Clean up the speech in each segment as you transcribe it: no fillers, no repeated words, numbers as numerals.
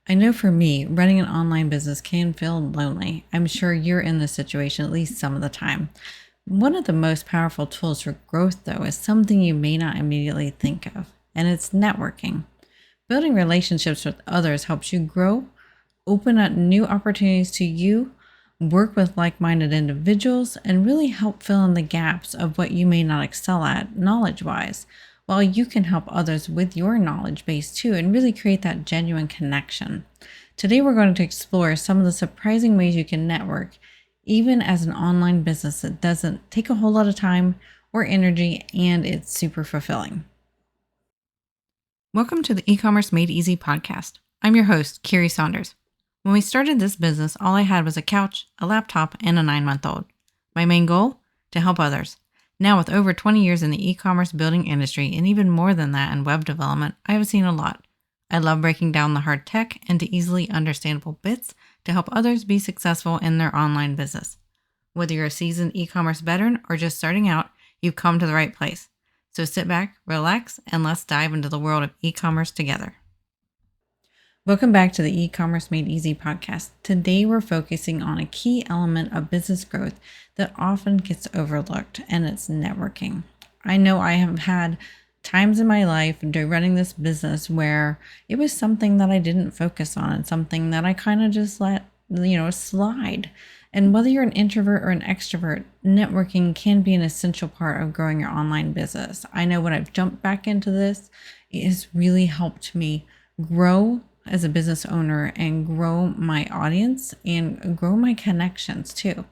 I know for me, running an online business can feel lonely. I'm sure you're in this situation at least some of the time. One of the most powerful tools for growth, though, is something you may not immediately think of, and it's networking. Building relationships with others helps you grow, open up new opportunities to you, work with like minded individuals, and really help fill in the gaps of what you may not excel at knowledge wise, while you can help others with your knowledge base too and really create that genuine connection. Today, we're going to explore some of the surprising ways you can network, even as an online business that doesn't take a whole lot of time or energy and it's super fulfilling. Welcome to the E-commerce Made Easy podcast. I'm your host, Carrie Saunders. When we started this business, all I had was a couch, a laptop, and a 9-month-old. My main goal? To help others. Now, with over 20 years in the e-commerce building industry and even more than that in web development, I have seen a lot. I love breaking down the hard tech into easily understandable bits to help others be successful in their online business. Whether you're a seasoned e-commerce veteran or just starting out, you've come to the right place. So sit back, relax, and let's dive into the world of e-commerce together. Welcome back to the E-commerce Made Easy podcast. Today we're focusing on a key element of business growth that often gets overlooked, and it's networking. I know I have had times in my life during running this business where it was something that I didn't focus on and something that I kind of just let, slide. And whether you're an introvert or an extrovert, networking can be an essential part of growing your online business. I know when I've jumped back into this, it has really helped me grow as a business owner and grow my audience and grow my connections too.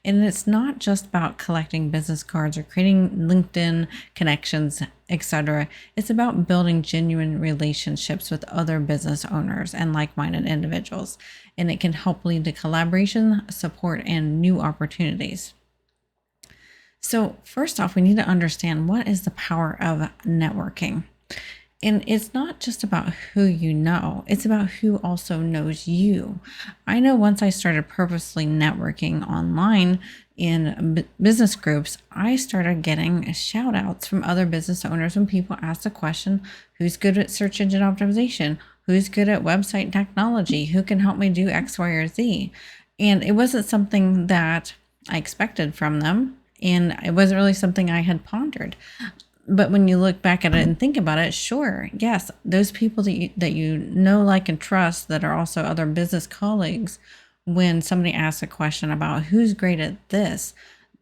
And it's not just about collecting business cards or creating LinkedIn connections, etc. It's about building genuine relationships with other business owners and like-minded individuals. And it can help lead to collaboration, support, and new opportunities. So first off, we need to understand what is the power of networking. And it's not just about who you know, it's about who also knows you. I know once I started purposely networking online in business groups, I started getting shout outs from other business owners when people asked the question, who's good at search engine optimization? Who's good at website technology? Who can help me do X, Y, or Z? And it wasn't something that I expected from them. And it wasn't really something I had pondered. But when you look back at it and think about it, sure, yes, those people that you know, like, and trust that are also other business colleagues, when somebody asks a question about who's great at this,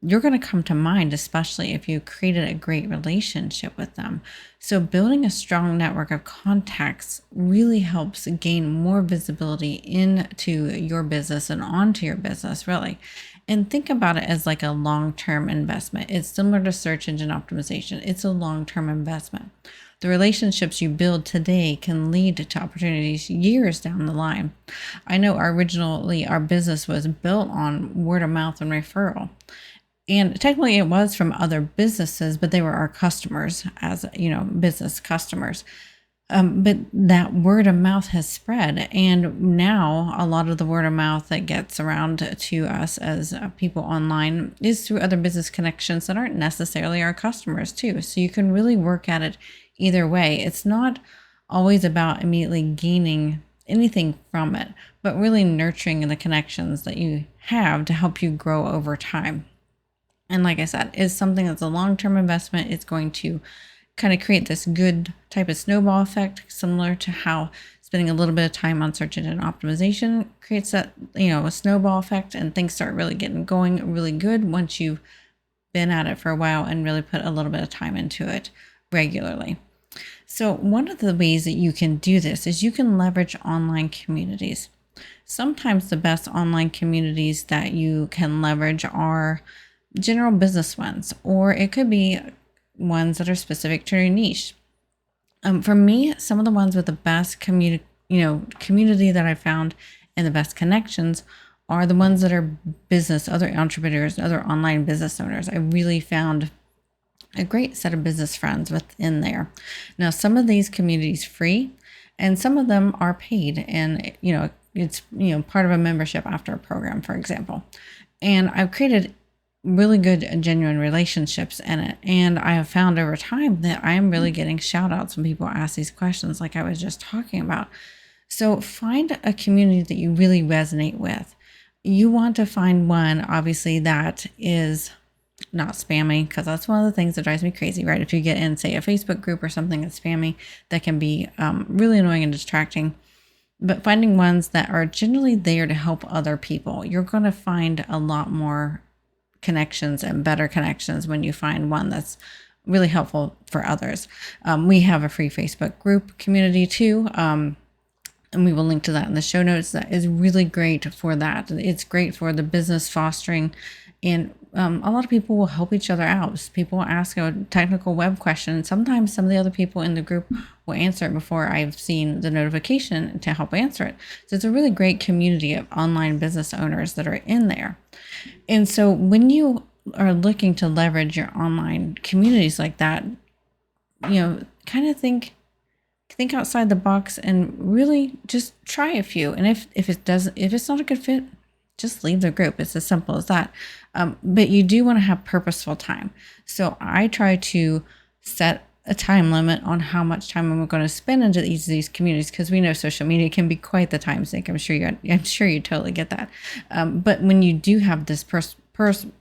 you're going to come to mind, especially if you created a great relationship with them. So building a strong network of contacts really helps gain more visibility into your business and onto your business, really. And think about it as like a long-term investment. It's similar to search engine optimization. It's a long-term investment. The relationships you build today can lead to opportunities years down the line. I know originally our business was built on word of mouth and referral. And technically it was from other businesses, but they were our customers as, business customers. But that word of mouth has spread. And now a lot of the word of mouth that gets around to us as people online is through other business connections that aren't necessarily our customers too. So you can really work at it either way. It's not always about immediately gaining anything from it, but really nurturing the connections that you have to help you grow over time. And like I said, it's something that's a long-term investment. It's going to kind of create this good type of snowball effect, similar to how spending a little bit of time on search engine optimization creates that, a snowball effect, and things start really getting going really good once you've been at it for a while and really put a little bit of time into it regularly. So one of the ways that you can do this is you can leverage online communities. Sometimes the best online communities that you can leverage are general business ones, or it could be ones that are specific to your niche. For me, some of the ones with the best community that I found and the best connections are the ones that are other entrepreneurs, other online business owners. I really found a great set of business friends within there. Now, some of these communities free, and some of them are paid, and it's part of a membership after a program, for example. And I've created really good genuine relationships in it. And I have found over time that I am really getting shout outs when people ask these questions like I was just talking about. So find a community that you really resonate with. You want to find one, obviously, that is not spammy, because that's one of the things that drives me crazy, right? If you get in, say, a Facebook group or something that's spammy, that can be really annoying and distracting. But finding ones that are generally there to help other people, you're going to find a lot more connections and better connections when you find one that's really helpful for others. We have a free Facebook group community too. And we will link to that in the show notes. That is really great for that. It's great for the business fostering. And a lot of people will help each other out. People will ask a technical web question. And sometimes some of the other people in the group will answer it before I've seen the notification to help answer it. So it's a really great community of online business owners that are in there. And so when you are looking to leverage your online communities like that, kind of think outside the box and really just try a few. And if it's not a good fit, just leave the group. It's as simple as that. But you do want to have purposeful time. So I try to set a time limit on how much time I'm going to spend into each of these communities, because we know social media can be quite the time sink. I'm sure you totally get that. But when you do have this purposeful,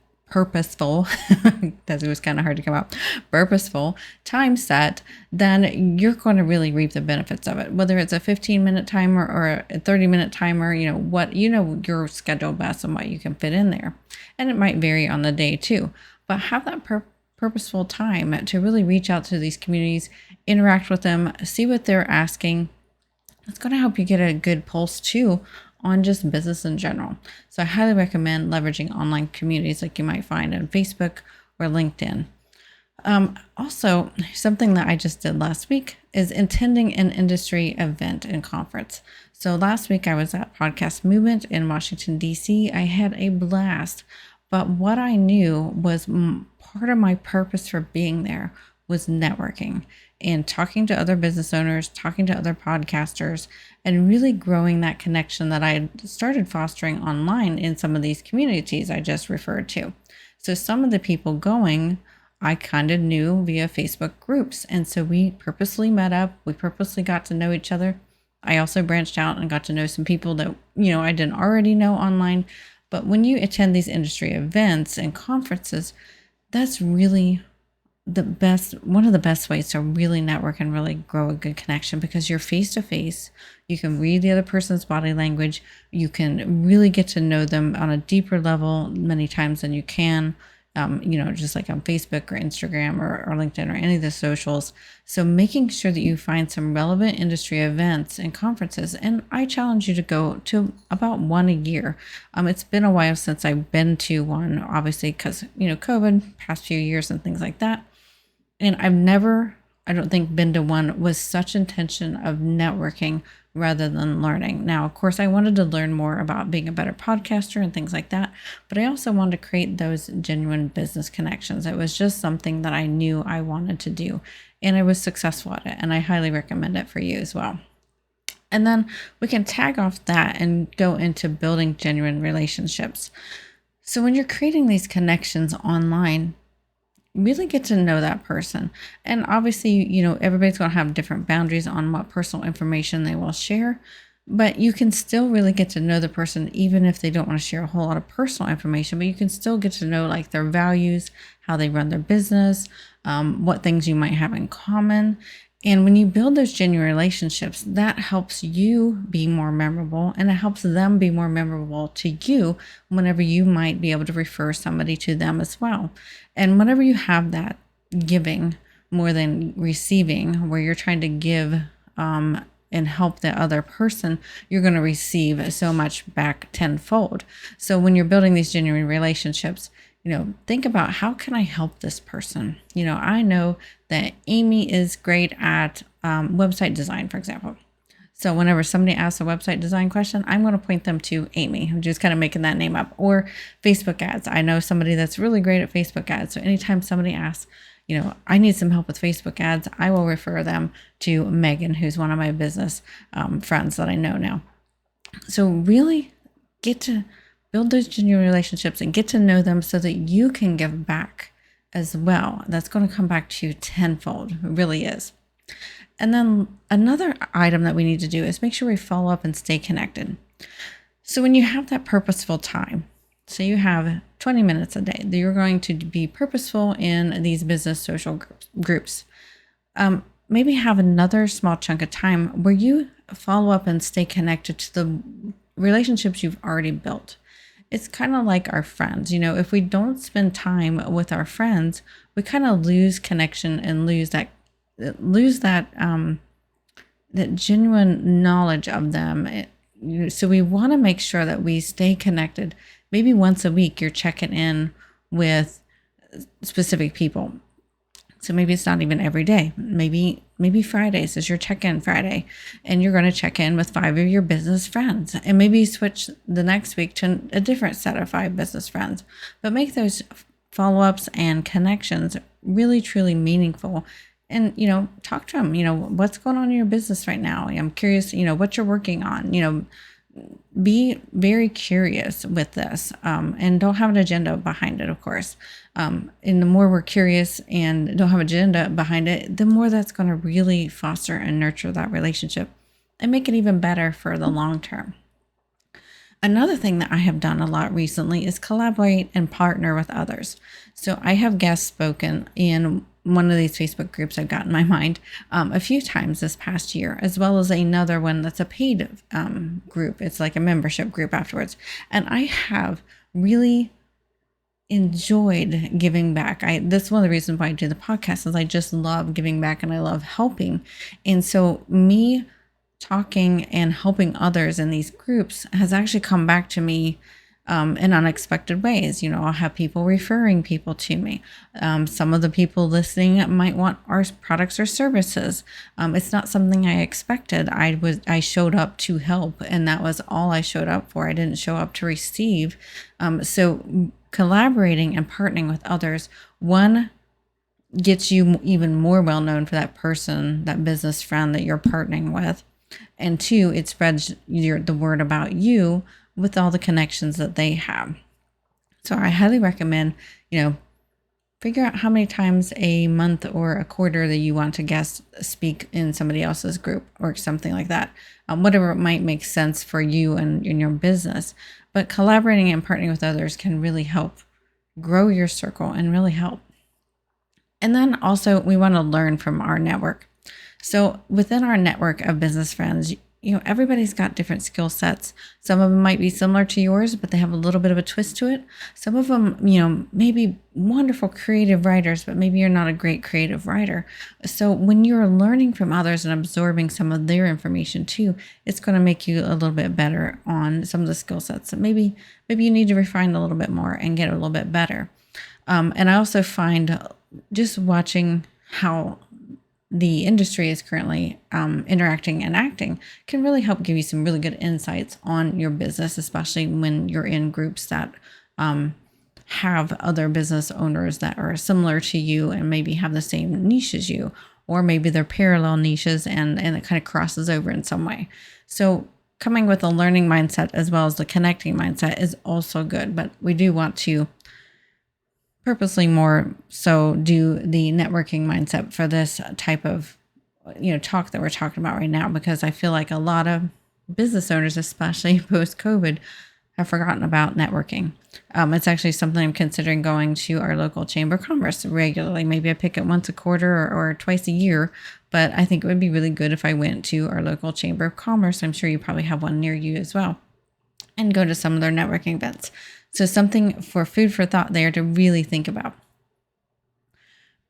that was kind of hard to come out, purposeful time set, then you're going to really reap the benefits of it. Whether it's a 15-minute timer or a 30-minute timer, your schedule best and what you can fit in there. And it might vary on the day too, but have that purposeful time to really reach out to these communities, interact with them, see what they're asking. It's going to help you get a good pulse too on just business in general. So I highly recommend leveraging online communities like you might find on Facebook or LinkedIn. Also, something that I just did last week is attending an industry event and conference. So last week I was at Podcast Movement in Washington, D.C. I had a blast, but what I knew was part of my purpose for being there was networking and talking to other business owners, talking to other podcasters, and really growing that connection that I started fostering online in some of these communities I just referred to. So some of the people going, I kind of knew via Facebook groups. And so we purposely met up. We purposely got to know each other. I also branched out and got to know some people that, I didn't already know online. But when you attend these industry events and conferences, that's really one of the best ways to really network and really grow a good connection, because you're face to face. You can read the other person's body language. You can really get to know them on a deeper level many times than you can, just like on Facebook or Instagram or LinkedIn or any of the socials. So making sure that you find some relevant industry events and conferences. And I challenge you to go to about one a year. It's been a while since I've been to one, obviously, because, COVID, past few years and things like that. And I've never, I don't think, been to one with such intention of networking rather than learning. Now, of course, I wanted to learn more about being a better podcaster and things like that, but I also wanted to create those genuine business connections. It was just something that I knew I wanted to do, and I was successful at it, and I highly recommend it for you as well. And then we can tag off that and go into building genuine relationships. So when you're creating these connections online, really get to know that person. And obviously, everybody's going to have different boundaries on what personal information they will share, but you can still really get to know the person, even if they don't want to share a whole lot of personal information, but you can still get to know like their values, how they run their business, what things you might have in common. And when you build those genuine relationships, that helps you be more memorable, and it helps them be more memorable to you whenever you might be able to refer somebody to them as well. And whenever you have that giving more than receiving, where you're trying to give and help the other person, you're going to receive so much back tenfold. So when you're building these genuine relationships, think about, how can I help this person? I know that Amy is great at website design, for example. So whenever somebody asks a website design question, I'm going to point them to Amy. I'm just kind of making that name up. Or Facebook ads. I know somebody that's really great at Facebook ads. So anytime somebody asks, I need some help with Facebook ads, I will refer them to Megan, who's one of my business friends that I know now. So really get to build those genuine relationships and get to know them so that you can give back as well. That's going to come back to you tenfold. It really is. And then another item that we need to do is make sure we follow up and stay connected. So when you have that purposeful time, so you have 20 minutes a day that you're going to be purposeful in these business social groups. Maybe have another small chunk of time where you follow up and stay connected to the relationships you've already built. It's kind of like our friends. If we don't spend time with our friends, we kind of lose connection and lose that that genuine knowledge of them. So we want to make sure that we stay connected. Maybe once a week you're checking in with specific people. So maybe it's not even every day. Maybe Fridays is your check-in Friday, and you're going to check in with 5 of your business friends, and maybe switch the next week to a different set of 5 business friends. But make those follow-ups and connections really, truly meaningful. And, talk to them, what's going on in your business right now? I'm curious, what you're working on, be very curious with this, and don't have an agenda behind it, of course. And the more we're curious and don't have an agenda behind it, the more that's going to really foster and nurture that relationship and make it even better for the long term. Another thing that I have done a lot recently is collaborate and partner with others. So I have guest spoken in one of these Facebook groups I've got in my mind a few times this past year, as well as another one that's a paid group. It's like a membership group afterwards. And I have really enjoyed giving back. That's one of the reasons why I do the podcast, is I just love giving back and I love helping. And so me talking and helping others in these groups has actually come back to me in unexpected ways. I'll have people referring people to me. Some of the people listening might want our products or services. It's not something I expected. I showed up to help, and that was all I showed up for. I didn't show up to receive. So collaborating and partnering with others, one, gets you even more well known for that person, that business friend that you're partnering with. And 2, it spreads the word about you with all the connections that they have. So I highly recommend, figure out how many times a month or a quarter that you want to guest speak in somebody else's group or something like that. Whatever it might make sense for you and in your business. But collaborating and partnering with others can really help grow your circle and really help. And then also we want to learn from our network. So within our network of business friends, everybody's got different skill sets. Some of them might be similar to yours, but they have a little bit of a twist to it. Some of them, maybe wonderful creative writers, but maybe you're not a great creative writer. So when you're learning from others and absorbing some of their information too, it's going to make you a little bit better on some of the skill sets that maybe you need to refine a little bit more and get a little bit better. And I also find just watching how the industry is currently interacting and acting can really help give you some really good insights on your business, especially when you're in groups that have other business owners that are similar to you and maybe have the same niche as you, or maybe they're parallel niches and it kind of crosses over in some way. So coming with a learning mindset as well as the connecting mindset is also good, but we do want to purposely more so do the networking mindset for this type of talk that we're talking about right now, because I feel like a lot of business owners, especially post-COVID, have forgotten about networking. It's actually something I'm considering going to our local chamber of commerce regularly. Maybe I pick it once a quarter or twice a year, but I think it would be really good if I went to our local chamber of commerce. I'm sure you probably have one near you as well, and go to some of their networking events. So something for food for thought there to really think about.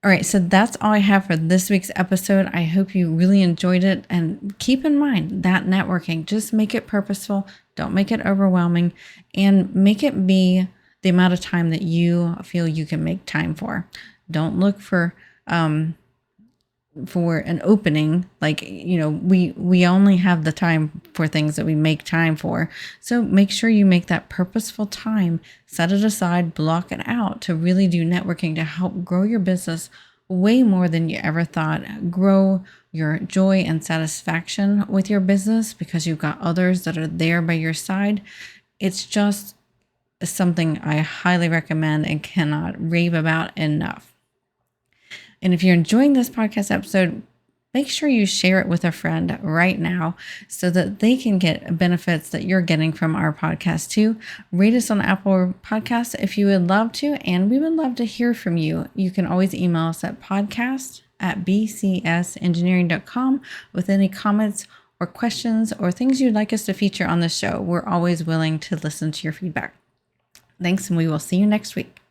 All right, so that's all I have for this week's episode. I hope you really enjoyed it, and keep in mind that networking, just make it purposeful. Don't make it overwhelming, and make it be the amount of time that you feel you can make time for. Don't look for an opening, like, we only have the time for things that we make time for. So make sure you make that purposeful time, set it aside, block it out to really do networking to help grow your business way more than you ever thought. Grow your joy and satisfaction with your business because you've got others that are there by your side. It's just something I highly recommend and cannot rave about enough. And if you're enjoying this podcast episode, make sure you share it with a friend right now so that they can get benefits that you're getting from our podcast too. Rate us on Apple Podcasts if you would love to, and we would love to hear from you. You can always email us at podcast@bcsengineering.com with any comments or questions or things you'd like us to feature on the show. We're always willing to listen to your feedback. Thanks, and we will see you next week.